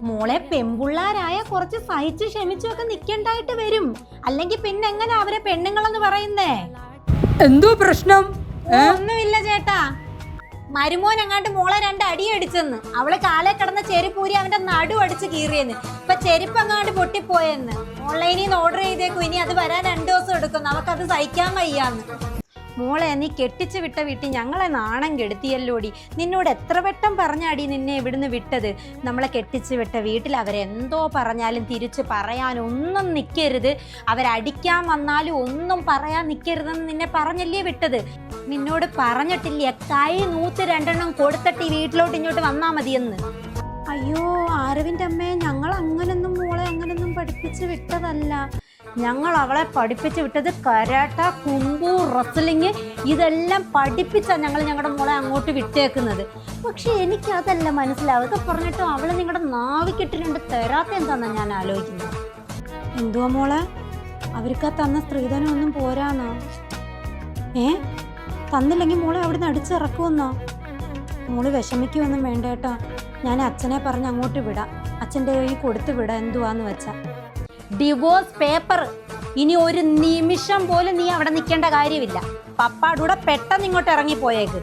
മോളെ പെൺപിള്ളാരായ കുറച്ച് സഹിച്ചു ക്ഷമിച്ചൊക്കെ നിക്കണ്ടായിട്ട് വരും. അല്ലെങ്കിൽ പിന്നെ എങ്ങനെ അവരെ പെണ്ണുങ്ങളെന്ന് പറയുന്നേ? എന്തോ പ്രശ്നം? ഒന്നുമില്ല ചേട്ടാ, മരുമോൻ അങ്ങാണ്ട് മോളെ 2 അടി അടിച്ചെന്ന്. അവള് കാലേ കിടന്ന ചെരുപ്പൂരി അവന്റെ നടു അടിച്ച് കീറിയെന്ന്. ഇപ്പൊ ചെരുപ്പ് അങ്ങാണ്ട് പൊട്ടിപ്പോയെന്ന്. ഓൺലൈനിൽ നിന്ന് ഓർഡർ ചെയ്തേക്കും, ഇനി അത് വരാൻ 2 ദിവസം എടുക്കും. നമുക്കത് സഹിക്കാൻ വയ്യാന്ന്. മോളെ, നീ കെട്ടിച്ചു വിട്ട വീട്ടിൽ ഞങ്ങളെ നാണം കെടുത്തിയല്ലോടി. നിന്നോട് എത്ര വട്ടം പറഞ്ഞാടി നിന്നെ ഇവിടുന്ന് വിട്ടത്? നമ്മളെ കെട്ടിച്ചു വിട്ട വീട്ടിൽ അവരെന്തോ പറഞ്ഞാലും തിരിച്ച് പറയാനൊന്നും നിൽക്കരുത്, അവരടിക്കാൻ വന്നാലും ഒന്നും പറയാൻ നിൽക്കരുതെന്ന് നിന്നെ പറഞ്ഞല്ലേ വിട്ടത്. നിന്നോട് പറഞ്ഞിട്ടില്ലേ കൈ 102 കൊടുത്തിട്ട് ഈ വീട്ടിലോട്ട് ഇങ്ങോട്ട് വന്നാ മതിയെന്ന്? അയ്യോ ആരവിൻ്റെ അമ്മേ, ഞങ്ങൾ അങ്ങനൊന്നും മോളെ അങ്ങനൊന്നും പഠിപ്പിച്ച് വിട്ടതല്ല. ഞങ്ങൾ അവളെ പഠിപ്പിച്ച് വിട്ടത് കരാട്ട, കുംഫു, റെസ്ലിങ് ഇതെല്ലാം പഠിപ്പിച്ചാണ് ഞങ്ങൾ ഞങ്ങളുടെ മോളെ അങ്ങോട്ട് വിട്ടേക്കുന്നത്. പക്ഷെ എനിക്ക് അതല്ല മനസ്സിലാവും. ഇതൊക്കെ പറഞ്ഞിട്ടും അവള് നിങ്ങളുടെ നാവിക്കെട്ടിലുണ്ട് തരാത്ത എന്താണെന്നാണ് ഞാൻ ആലോചിക്കുന്നത്. എന്തുവാ മോളെ, അവർക്ക് ആ തന്ന സ്ത്രീധനം ഒന്നും പോരാന്നോ? തന്നില്ലെങ്കിൽ മോളെ അവിടുന്ന് അടിച്ചിറക്കുമെന്നോ? മോള് വിഷമിക്കുമൊന്നും വേണ്ട കേട്ടോ. ഞാൻ അച്ഛനെ പറഞ്ഞ് അങ്ങോട്ട് വിടാം, അച്ഛൻ്റെ കയ്യിൽ കൊടുത്ത് വിടാം. എന്തുവാന്ന് വെച്ചാ ഡിവോഴ്സ് പേപ്പർ. ഇനി ഒരു നിമിഷം പോലും നീ അവിടെ നിൽക്കേണ്ട കാര്യമില്ല. പപ്പാടൂടെ പെട്ടെന്ന് ഇങ്ങോട്ട് ഇറങ്ങിപ്പോയേക്ക്.